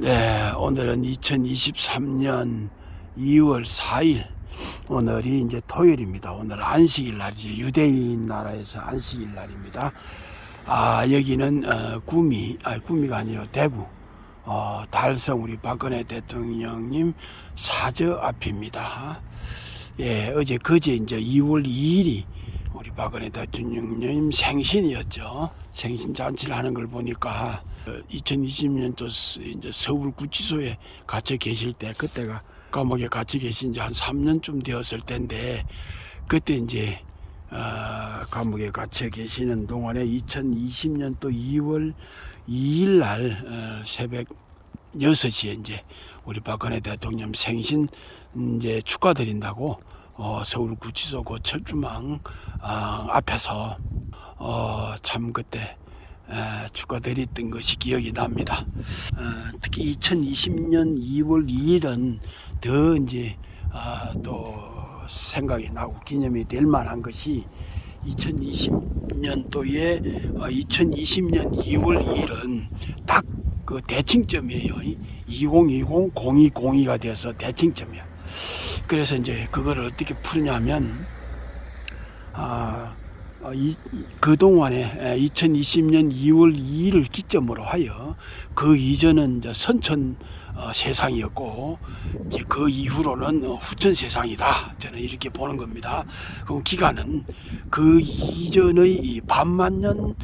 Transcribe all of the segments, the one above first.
네, 오늘은 2023년 2월 4일. 오늘이 이제 토요일입니다. 오늘 안식일 날이죠. 유대인 나라에서 안식일 날입니다. 여기는 구미가 아니요 대구 달성 우리 박근혜 대통령님 사저 앞입니다. 예, 그제 이제 2월 2일이 우리 박근혜 대통령님 생신이었죠. 생신 잔치를 하는 걸 보니까 2020년도 이제 서울 구치소에 갇혀 계실 때, 그때가 감옥에 갇혀 계신 지 한 3년쯤 되었을 텐데, 그때 이제 감옥에 갇혀 계시는 동안에 2020년도 2월 2일 날 새벽 6시에 이제 우리 박근혜 대통령 생신 이제 축하드린다고 서울 구치소 그 철조망 앞에서 참 그때 축하드렸던 것이 기억이 납니다. 특히 2020년 2월 2일은 더 이제 또 생각이 나고 기념이 될 만한 것이 2020년도에 2020년 2월 2일은 딱 그 대칭점이에요. 2020, 0202가 돼서 대칭점이야. 그래서 이제 그거를 어떻게 푸느냐면 그동안에 2020년 2월 2일을 기점으로 하여 그 이전은 이제 선천 세상이었고 이제 그 이후로는 후천 세상이다. 저는 이렇게 보는 겁니다. 그럼 기간은 그 이전의 반만년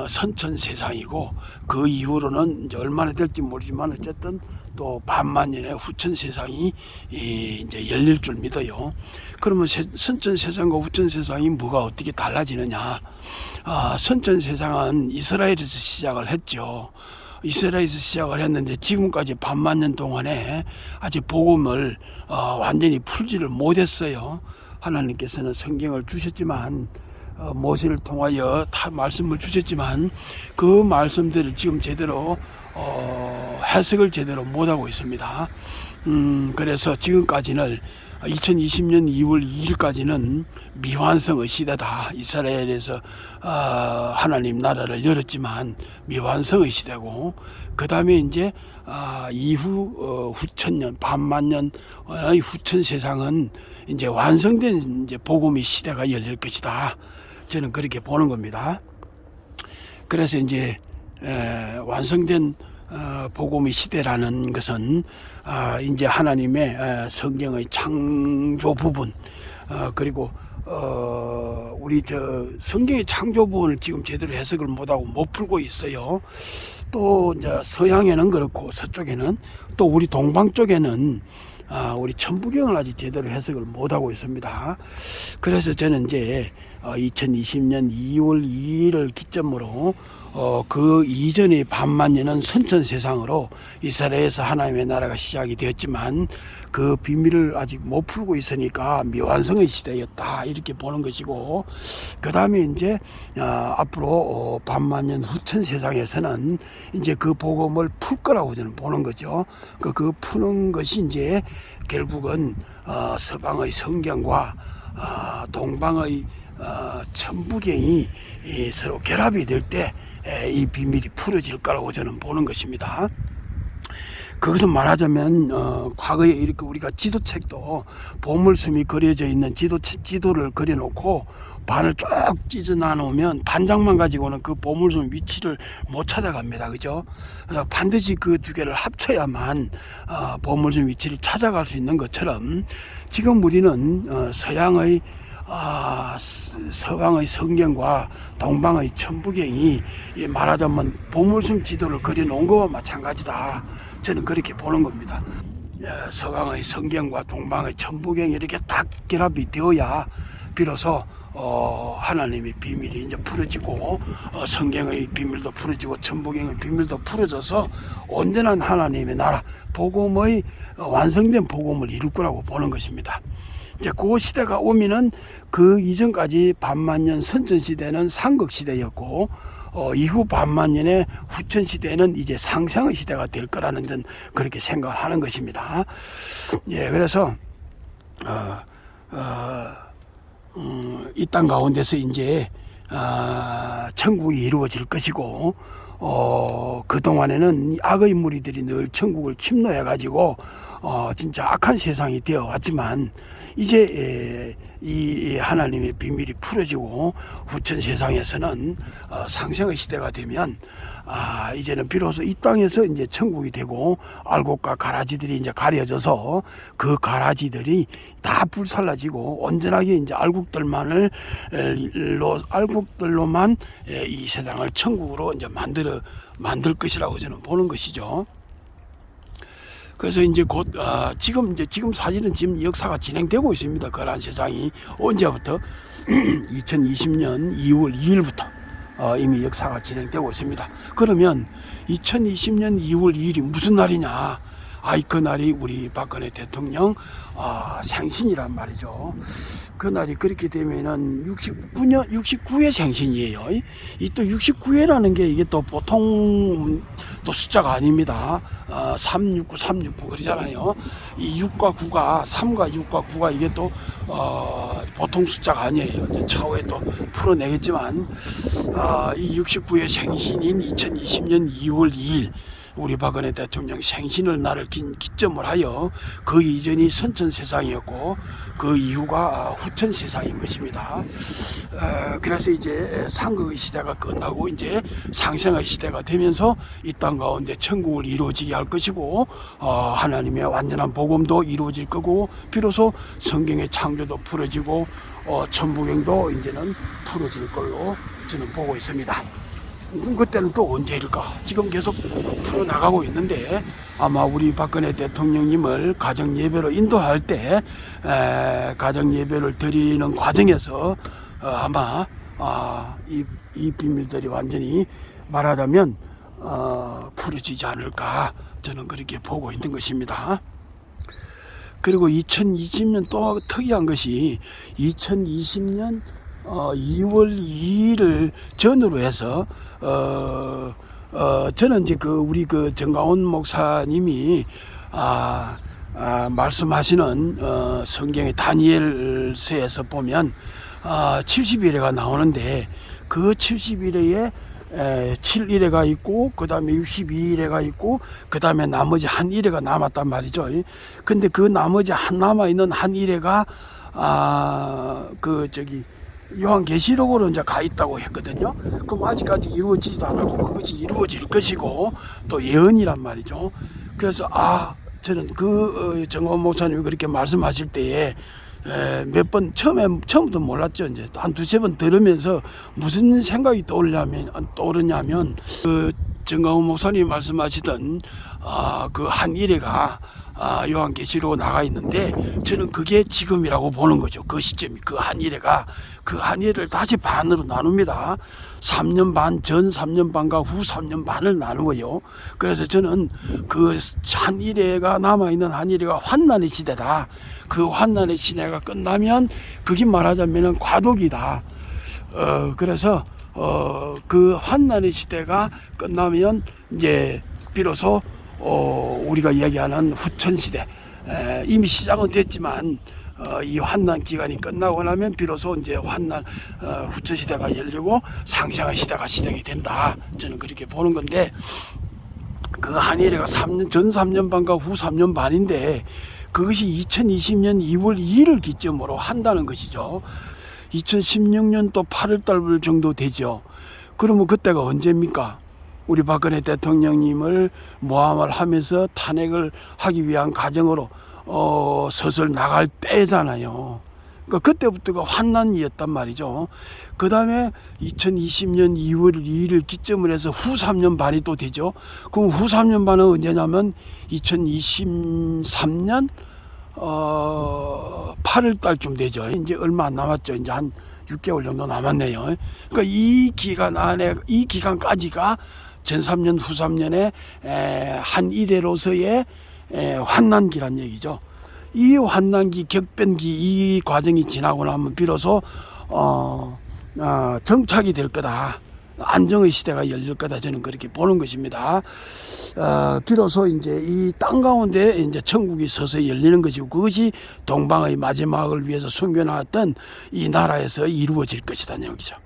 선천 세상이고 그 이후로는 이제 얼마나 될지 모르지만 어쨌든 또 반만년의 후천 세상이 이제 열릴 줄 믿어요. 그러면 선천 세상과 후천 세상이 뭐가 어떻게 달라지느냐? 선천 세상은 이스라엘에서 시작을 했죠. 이스라엘에서 시작을 했는데 지금까지 반만년 동안에 아직 복음을 완전히 풀지를 못했어요. 하나님께서는 성경을 주셨지만 모세를 통하여 다 말씀을 주셨지만 그 말씀들을 지금 제대로 해석을 제대로 못하고 있습니다. 그래서 지금까지는 2020년 2월 2일까지는 미완성의 시대다. 이스라엘에서 하나님 나라를 열었지만 미완성의 시대고, 그 다음에 이제 이후 후천년 반만년의 후천 세상은 이제 완성된 이제 복음의 시대가 열릴 것이다. 저는 그렇게 보는 겁니다. 그래서 이제 완성된 복음의 시대라는 것은 이제 하나님의 성경의 창조 부분, 그리고 우리 성경의 창조 부분을 지금 제대로 해석을 못하고 못 풀고 있어요. 또 이제 서양에는 그렇고 서쪽에는, 또 우리 동방 쪽에는 우리 천부경을 아직 제대로 해석을 못하고 있습니다. 그래서 저는 이제 2020년 2월 2일을 기점으로 그 이전의 반만년은 선천 세상으로 이스라엘에서 하나님의 나라가 시작이 되었지만 그 비밀을 아직 못 풀고 있으니까 미완성의 시대였다, 이렇게 보는 것이고, 그 다음에 이제 앞으로 반만년 후천 세상에서는 이제 그 복음을 풀 거라고 저는 보는 거죠. 그 푸는 것이 이제 결국은 서방의 성경과 동방의 천부경이 서로 결합이 될 때 이 비밀이 풀어질 거라고 저는 보는 것입니다. 그것은 말하자면 과거에 이렇게 우리가 지도책도 보물섬이 그려져 있는 지도를 그려놓고 반을 쭉 찢어 나누면 반장만 가지고는 그 보물섬 위치를 못 찾아갑니다. 그죠? 반드시 그 두 개를 합쳐야만 보물섬 위치를 찾아갈 수 있는 것처럼 지금 우리는 서양의 서방의 성경과 동방의 천부경이 말하자면 보물섬 지도를 그려놓은 것과 마찬가지다. 저는 그렇게 보는 겁니다. 서방의 성경과 동방의 천부경이 이렇게 딱 결합이 되어야 비로소 하나님의 비밀이 이제 풀어지고 성경의 비밀도 풀어지고 천부경의 비밀도 풀어져서 온전한 하나님의 나라, 복음의 완성된 복음을 이룰 거라고 보는 것입니다. 이제 그 시대가 오면은 그 이전까지 반만년 선천 시대는 상극 시대였고 이후 반만년의 후천 시대는 이제 상생의 시대가 될 거라는 전 그렇게 생각을 하는 것입니다. 예, 그래서 이 땅 가운데서 이제 천국이 이루어질 것이고 그동안에는 악의 무리들이 늘 천국을 침노해 가지고 진짜 악한 세상이 되어 왔지만 이제 이 하나님의 비밀이 풀어지고 후천 세상에서는 상생의 시대가 되면 이제는 비로소 이 땅에서 이제 천국이 되고 알곡과 가라지들이 이제 가려져서 그 가라지들이 다 불살라지고 온전하게 이제 알곡들로만 이 세상을 천국으로 이제 만들 것이라고 저는 보는 것이죠. 그래서 이제 곧 지금 사실은 지금 역사가 진행되고 있습니다. 그러한 세상이 언제부터 2020년 2월 2일부터 이미 역사가 진행되고 있습니다. 그러면 2020년 2월 2일이 무슨 날이냐? 그 날이 우리 박근혜 대통령 생신이란 말이죠. 그 날이 그렇게 되면은 69회 생신이에요. 이 또 69회라는 게 이게 또 보통 또 숫자가 아닙니다. 369, 369 그러잖아요. 이 6과 9가 3과 6과 9가 이게 또 보통 숫자가 아니에요. 이제 차후에 또 풀어내겠지만 이 69회 생신인 2020년 2월 2일 우리 박근혜 대통령 생신을 날을 기점을 하여 그 이전이 선천 세상이었고 그 이후가 후천 세상인 것입니다. 그래서 이제 상극의 시대가 끝나고 이제 상생의 시대가 되면서 이 땅 가운데 천국을 이루어지게 할 것이고 하나님의 완전한 복음도 이루어질 거고 비로소 성경의 창조도 풀어지고 천부경도 이제는 풀어질 걸로 저는 보고 있습니다. 그때는 또 언제일까? 지금 계속 풀어나가고 있는데 아마 우리 박근혜 대통령님을 가정예배로 인도할 때 가정예배를 드리는 과정에서 아마 이 비밀들이 완전히 말하자면 풀어지지 않을까 저는 그렇게 보고 있는 것입니다. 그리고 2020년 또 특이한 것이 2020년 2월 2일을 전후로 해서 저는 이제 우리 정가온 목사님이 말씀하시는 성경의 다니엘서에서 보면 70일에가 나오는데 그 70일에 7일에가 있고 그 다음에 62일에가 있고 그 다음에 나머지 한 일회가 남았단 말이죠. 근데 그 나머지 남아있는 한 일회가 요한계시록으로 이제 가 있다고 했거든요. 그럼 아직까지 이루어지지도 않았고 그것이 이루어질 것이고 또 예언이란 말이죠. 그래서 저는 정원 목사님이 그렇게 말씀하실 때에 몇 번 처음부터 몰랐죠. 이제 한 두세 번 들으면서 무슨 생각이 떠오르냐면 정가훈 목사님이 말씀하시던 그 한 일회가 요한계시록 나가 있는데 저는 그게 지금이라고 보는 거죠. 그 시점이 그 한 일회를 다시 반으로 나눕니다. 3년 반, 전 3년 반과 후 3년 반을 나누고요. 그래서 저는 그 한 일회가 남아있는 한 일회가 환난의 시대다. 그 환난의 시대가 끝나면 그게 말하자면 과도기다. 그래서 그 환난의 시대가 끝나면 이제 비로소 우리가 이야기하는 후천시대 이미 시작은 됐지만 이 환난 기간이 끝나고 나면 비로소 이제 후천시대가 열리고 상생의 시대가 시작이 된다. 저는 그렇게 보는 건데 그 한일회가 전 3년 반과 후 3년 반인데 그것이 2020년 2월 2일을 기점으로 한다는 것이죠. 2016년 또 8월 달 정도 되죠. 그러면 그때가 언제입니까? 우리 박근혜 대통령님을 모함을 하면서 탄핵을 하기 위한 과정으로 서슬 나갈 때잖아요. 그러니까 그때부터가 환난이었단 말이죠. 그 다음에 2020년 2월 2일을 기점으로 해서 후 3년 반이 또 되죠. 그럼 후 3년 반은 언제냐면 2023년 8월 달쯤 되죠. 이제 얼마 안 남았죠. 이제 한 6개월 정도 남았네요. 그러니까 이 기간까지가 전 3년 후 3년의 한 일회로서의 환난기란 얘기죠. 이 환난기, 격변기 이 과정이 지나고 나면 비로소 정착이 될 거다. 안정의 시대가 열릴 거다. 저는 그렇게 보는 것입니다. 비로소 이제 이 땅 가운데 이제 천국이 서서히 열리는 것이고 그것이 동방의 마지막을 위해서 숨겨놨던 이 나라에서 이루어질 것이다는 얘기죠.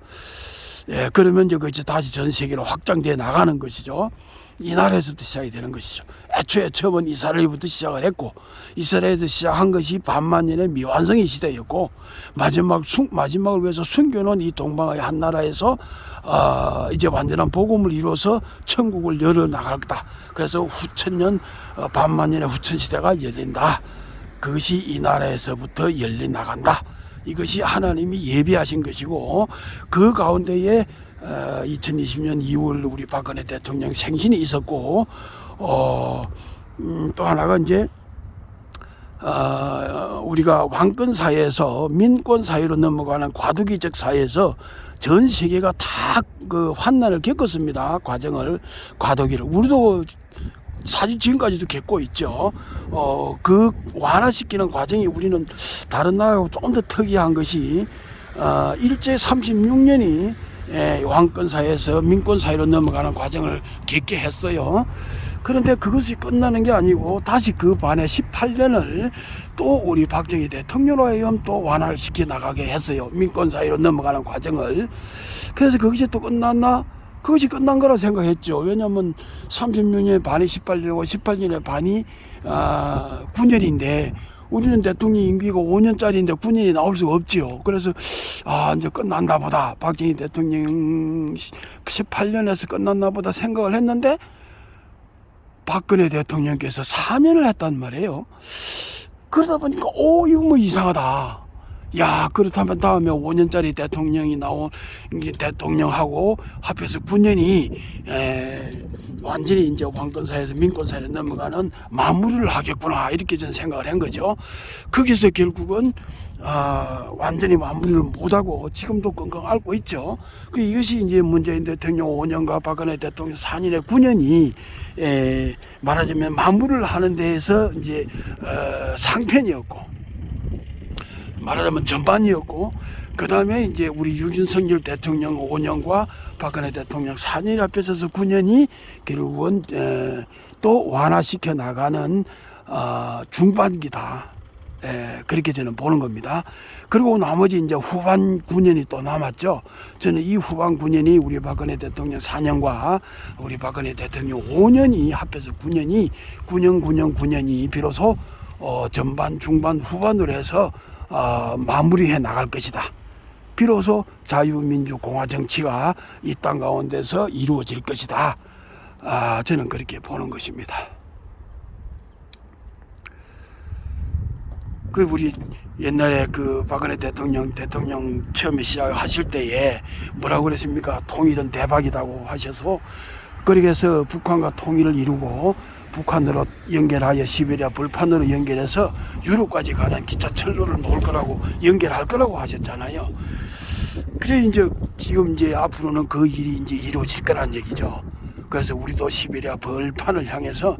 예, 그러면 이제 그 다시 전 세계로 확장돼 나가는 것이죠. 이 나라에서부터 시작이 되는 것이죠. 애초에 처음은 이스라엘부터 시작을 했고, 이스라엘에서 시작한 것이 반만년의 미완성의 시대였고, 마지막을 위해서 숨겨놓은 이 동방의 한 나라에서 이제 완전한 복음을 이루어서 천국을 열어 나가겠다. 그래서 후천년 반만년의 후천 시대가 열린다. 그것이 이 나라에서부터 열려 나간다. 이것이 하나님이 예비하신 것이고, 그 가운데에 2020년 2월 우리 박근혜 대통령 생신이 있었고, 또 하나가 이제 우리가 왕권 사회에서 민권 사회로 넘어가는 과도기적 사회에서 전 세계가 다 그 환난을 겪었습니다. 과도기를 우리도 사실 지금까지도 겪고 있죠. 그 완화시키는 과정이 우리는 다른 나라하고 조금 더 특이한 것이 일제 36년이 왕권 사회에서 민권 사회로 넘어가는 과정을 겪게 했어요. 그런데 그것이 끝나는 게 아니고 다시 그 반에 18년을 또 우리 박정희 대통령으로 하여금 또 완화를 시켜 나가게 했어요. 민권 사회로 넘어가는 과정을. 그래서 그것이 또 끝났나? 그것이 끝난 거라 생각했죠. 왜냐하면 36년에 반이 18년이고 18년에 반이 9년인데 우리는 대통령 임기가 5년짜리인데 9년이 나올 수가 없지요. 그래서 이제 끝났나 보다. 박정희 대통령 18년에서 끝났나 보다 생각을 했는데 박근혜 대통령께서 4년을 했단 말이에요. 그러다 보니까 이거 뭐 이상하다. 야, 그렇다면 다음에 5년짜리 대통령이 나온 대통령하고 합해서 9년이 완전히 이제 왕권사회에서 민권사회로 넘어가는 마무리를 하겠구나, 이렇게 저는 생각을 한 거죠. 거기서 결국은 완전히 마무리를 못하고 지금도 끙끙 앓고 있죠. 이것이 이제 문재인 대통령 5년과 박근혜 대통령 4년의 9년이 말하자면 마무리를 하는 데에서 이제 상편이었고, 말하자면 전반이었고, 그 다음에 이제 우리 윤석열 대통령 5년과 박근혜 대통령 4년이 합해서 9년이 결국은 또 완화시켜 나가는 중반기다. 그렇게 저는 보는 겁니다. 그리고 나머지 이제 후반 9년이 또 남았죠. 저는 이 후반 9년이 우리 박근혜 대통령 4년과 우리 박근혜 대통령 5년이 합해서 9년이 비로소 전반, 중반, 후반으로 해서 마무리해 나갈 것이다. 비로소 자유민주공화 정치가 이 땅 가운데서 이루어질 것이다. 저는 그렇게 보는 것입니다. 우리 옛날에 그 박근혜 대통령 처음에 시작하실 때에 뭐라고 그랬습니까? 통일은 대박이라고 하셔서, 그렇게 해서 북한과 통일을 이루고 북한으로 연결하여 시베리아 벌판으로 연결해서 유럽까지 가는 기차 철로를 놓을 거라고, 연결할 거라고 하셨잖아요. 그래 이제 지금 이제 앞으로는 그 일이 이제 이루어질 거란 얘기죠. 그래서 우리도 시베리아 벌판을 향해서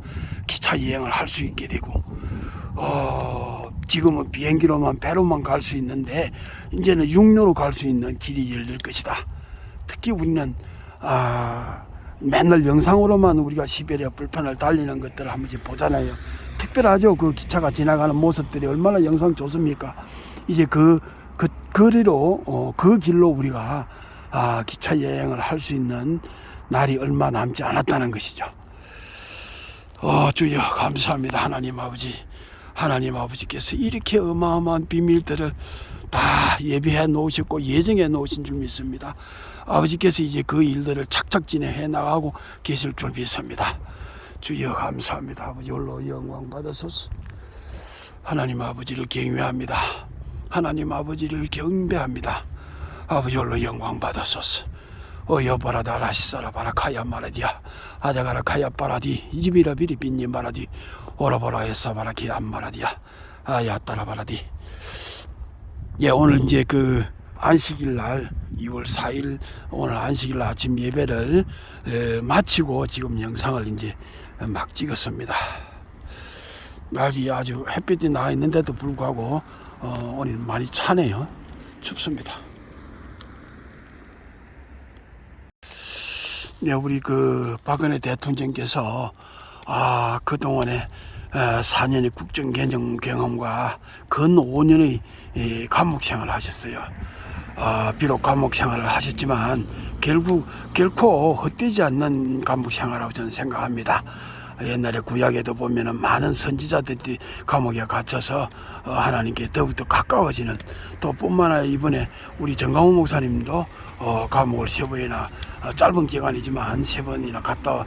기차 여행을 할 수 있게 되고, 지금은 비행기로만, 배로만 갈 수 있는데 이제는 육로로 갈 수 있는 길이 열릴 것이다. 특히 우리는 맨날 영상으로만 우리가 시베리아 불판을 달리는 것들을 한 번씩 보잖아요. 특별하죠. 그 기차가 지나가는 모습들이 얼마나 영상 좋습니까? 이제 그 거리로, 그 길로 우리가 기차 여행을 할 수 있는 날이 얼마 남지 않았다는 것이죠. 주여 감사합니다. 하나님 아버지께서 이렇게 어마어마한 비밀들을 다 예비해 놓으셨고 예정해 놓으신 줄 믿습니다. 아버지께서 이제 그 일들을 착착 진행해 나가고 계실 줄 믿습니다. 주여 감사합니다. 아버지 홀로 영광 받으소서. 하나님 아버지를 경외합니다. 하나님 아버지를 경배합니다. 아버지 홀로 영광 받으소서. 여보라 다라시사라 바라 카야 마라디야 아자가라 카야 바라디 이지비라 비리빈니 마라디 오라보라 에사 바라키 안 마라디야 아야 따라 바라디. 예, 오늘 이제 그 안식일 날 2월 4일 오늘 안식일 날 아침 예배를 마치고 지금 영상을 이제 막 찍었습니다. 날이 아주 햇빛이 나 있는데도 불구하고 오늘 많이 차네요. 춥습니다. 네, 우리 그 박근혜 대통령께서 그동안에 4년의 국정 개정 경험과 근 5년의 감옥 생활을 하셨어요. 비록 감옥 생활을 하셨지만 결코 헛되지 않는 감옥 생활이라고 저는 생각합니다. 옛날에 구약에도 보면은 많은 선지자들이 감옥에 갇혀서 하나님께 더욱더 가까워지는, 또 뿐만 아니라 이번에 우리 정강훈 목사님도 감옥을 3번이나 짧은 기간이지만 3번이나 갔다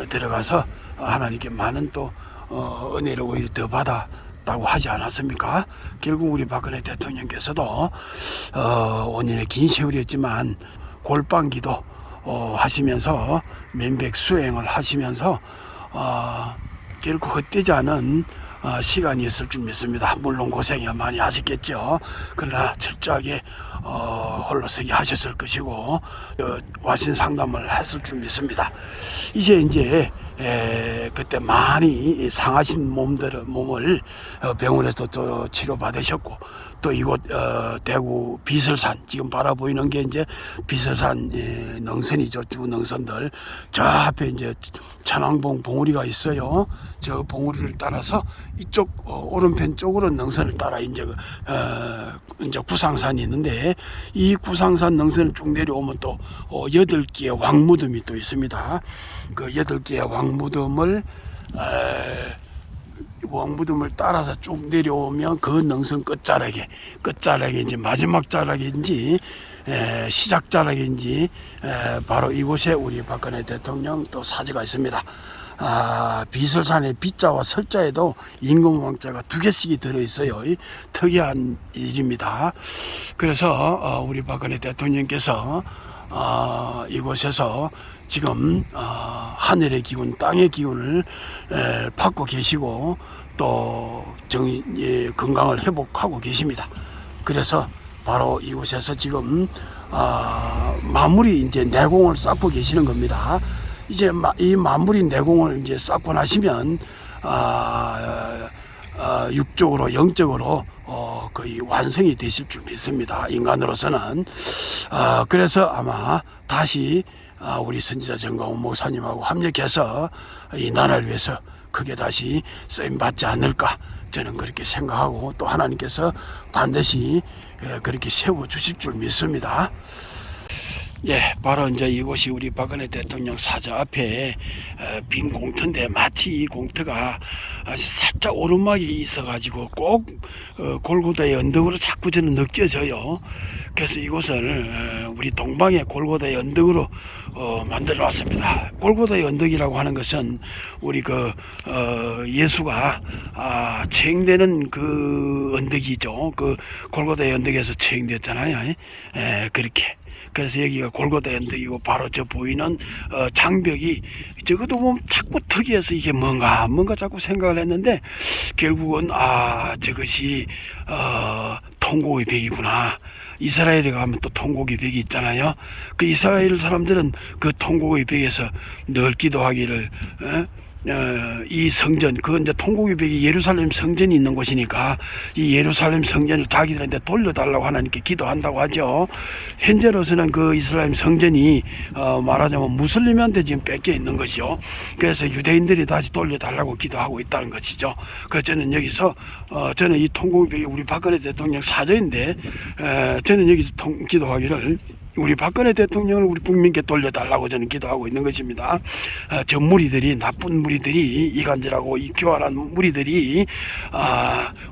들어가서 하나님께 많은 또 은혜를 오히려 더 받았다고 하지 않았습니까? 결국 우리 박근혜 대통령께서도 5년의 긴 세월이었지만 골방기도 하시면서 면백 수행을 하시면서 결코 헛되지 않은 시간이었을 줄 믿습니다. 물론 고생이 많이 하셨겠죠. 그러나 철저하게 홀로서기 하셨을 것이고 와신 상담을 했을 줄 믿습니다. 이제 그때 많이 상하신 몸을 병원에서 또 치료받으셨고, 또 이곳 대구 비설산, 지금 바라보이는 게 이제 비설산 능선이죠. 주 능선들. 저 앞에 이제 천왕봉 봉우리가 있어요. 저 봉우리를 따라서 이쪽 오른편 쪽으로 능선을 따라 이제 구상산이 있는데, 이 구상산 능선을 쭉 내려오면 또 8개의 왕무덤이 또 있습니다. 그 8개의 왕무덤을 따라서 쭉 내려오면 그 능선 끝자락에 이제 마지막 자락인지 시작 자락인지 바로 이곳에 우리 박근혜 대통령 또 사지가 있습니다. 비설산의 비자와 설자에도 임금왕자가 2개씩이 들어있어요. 특이한 일입니다. 그래서 우리 박근혜 대통령께서 이곳에서 지금 하늘의 기운, 땅의 기운을 받고 계시고 또 건강을 회복하고 계십니다. 그래서 바로 이곳에서 지금 마무리 이제 내공을 쌓고 계시는 겁니다. 이제 이 마무리 내공을 이제 쌓고 나시면 육적으로 영적으로 거의 완성이 되실 줄 믿습니다. 인간으로서는. 그래서 아마 다시 우리 선지자 정강훈 목사님하고 합력해서 이 나라를 위해서 크게 다시 쓰임 받지 않을까, 저는 그렇게 생각하고, 또 하나님께서 반드시 그렇게 세워 주실 줄 믿습니다. 예, 바로 이제 이곳이 우리 박근혜 대통령 사저 앞에 빈 공터인데, 마치 이 공터가 살짝 오르막이 있어가지고 꼭 골고다의 언덕으로 자꾸 저는 느껴져요. 그래서 이곳을 우리 동방의 골고다의 언덕으로 만들어 놨습니다. 골고다의 언덕이라고 하는 것은 우리 예수가 체행되는 그 언덕이죠. 그 골고다의 언덕에서 체행됐잖아요. 그렇게. 그래서 여기가 골고다 언덕이고, 바로 저 보이는 장벽이, 저것도 보면 자꾸 특이해서 이게 뭔가 자꾸 생각을 했는데, 결국은 저것이 통곡의 벽이구나. 이스라엘에 가면 또 통곡의 벽이 있잖아요. 그 이스라엘 사람들은 그 통곡의 벽에서 늘 기도하기를 이 성전, 그 이제 통곡의 벽이 예루살렘 성전이 있는 곳이니까 이 예루살렘 성전을 자기들한테 돌려달라고 하나님께 기도한다고 하죠. 현재로서는 그 이스라엘 성전이 말하자면 무슬림한테 지금 뺏겨 있는 것이죠. 그래서 유대인들이 다시 돌려달라고 기도하고 있다는 것이죠. 그래서 저는 여기서 저는 이 통곡의 벽이 우리 박근혜 대통령 사저인데, 저는 여기서 기도하기를 우리 박근혜 대통령을 우리 국민께 돌려달라고 저는 기도하고 있는 것입니다. 저 무리들이, 나쁜 무리들이, 이간질하고 이 교활한 무리들이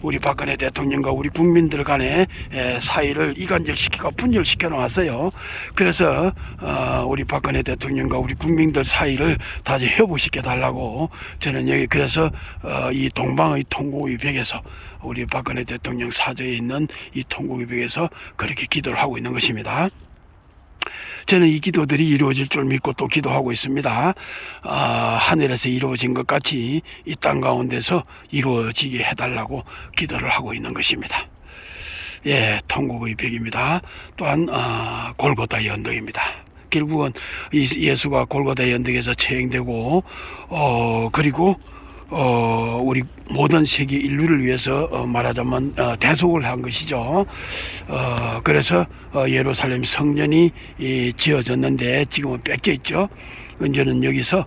우리 박근혜 대통령과 우리 국민들 간의 사이를 이간질시키고 분열시켜 놓았어요. 그래서 우리 박근혜 대통령과 우리 국민들 사이를 다시 회복시켜 달라고 저는 여기, 그래서 이 동방의 통곡의 벽에서, 우리 박근혜 대통령 사저에 있는 이 통곡의 벽에서 그렇게 기도를 하고 있는 것입니다. 저는 이 기도들이 이루어질 줄 믿고 또 기도하고 있습니다. 하늘에서 이루어진 것 같이 이 땅 가운데서 이루어지게 해달라고 기도를 하고 있는 것입니다. 예, 통곡의 벽입니다. 또한 골고다의 언덕입니다. 결국은 예수가 골고다의 언덕에서 체행되고 그리고 우리 모든 세계 인류를 위해서 말하자면 대속을 한 것이죠. 그래서 예루살렘 성전이 지어졌는데 지금은 뺏겨 있죠. 이제는 여기서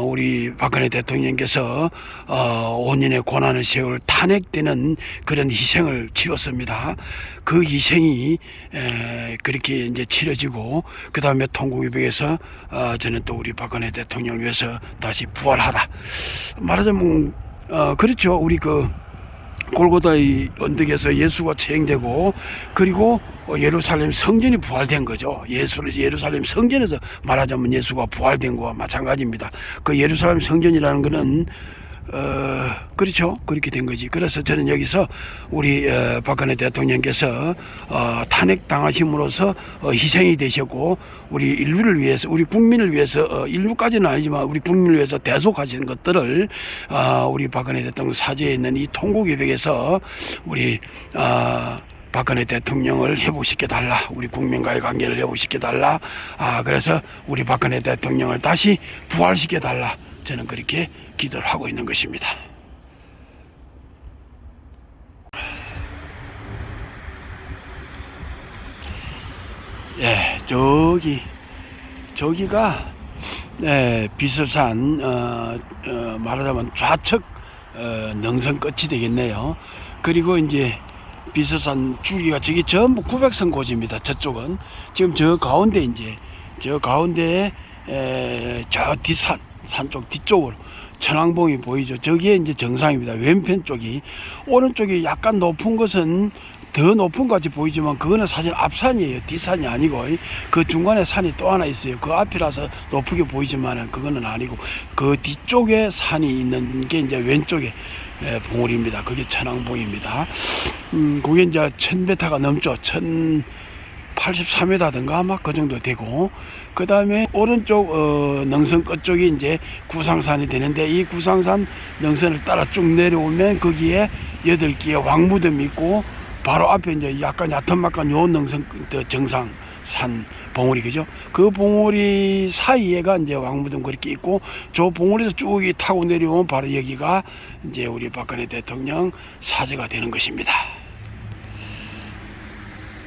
우리 박근혜 대통령께서 5년의 고난을 세월 탄핵되는 그런 희생을 치렀습니다. 그 희생이 그렇게 이제 치러지고 그 다음에 통곡이백에서 저는 또 우리 박근혜 대통령을 위해서 다시 부활하라. 말하자면 그렇죠. 우리 그 골고다의 언덕에서 예수가 처형되고 그리고 예루살렘 성전이 부활된 거죠. 예루살렘 성전에서 말하자면 예수가 부활된 거와 마찬가지입니다. 그 예루살렘 성전이라는 거는 그렇죠. 그렇게 된 거지. 그래서 저는 여기서 우리 박근혜 대통령께서 탄핵 당하심으로써 희생이 되셨고 우리 인류를 위해서 우리 국민을 위해서 인류까지는 아니지만 우리 국민을 위해서 대속하시는 것들을 우리 박근혜 대통령 사저에 있는 이 통곡이백에서 우리 박근혜 대통령을 회복시켜 달라. 우리 국민과의 관계를 회복시켜 달라. 그래서 우리 박근혜 대통령을 다시 부활시켜 달라. 저는 그렇게 기도를 하고 있는 것입니다. 예, 저기가 비설산 말하자면 좌측 능선 끝이 되겠네요. 그리고 이제 비설산 줄기가 저기 전부 900선 고지입니다. 저쪽은 지금 저 가운데 이제 저 가운데에 저 뒷산 쪽 뒤쪽으로 천왕봉이 보이죠. 저기에 이제 정상입니다. 왼편 쪽이 오른쪽이 약간 높은 것은 더 높은 것 같이 보이지만 그거는 사실 앞산이에요. 뒷산이 아니고 그 중간에 산이 또 하나 있어요. 그 앞이라서 높게 보이지만 그거는 아니고 그 뒤쪽에 산이 있는 게 이제 왼쪽에 봉우리입니다. 그게 천왕봉입니다. 그게 이제 1000m 넘죠. 1083m든가 아마 그 정도 되고 그 다음에 오른쪽 능선 끝쪽이 이제 구상산이 되는데 이 구상산 능선을 따라 쭉 내려오면 거기에 8개의 왕무덤이 있고 바로 앞에 이제 약간 야탄막간 요 능선 정상산 봉우리 그죠? 그 봉우리 사이에가 이제 왕무덤 그렇게 있고 저 봉우리에서 쭉 타고 내려오면 바로 여기가 이제 우리 박근혜 대통령 사저가 되는 것입니다.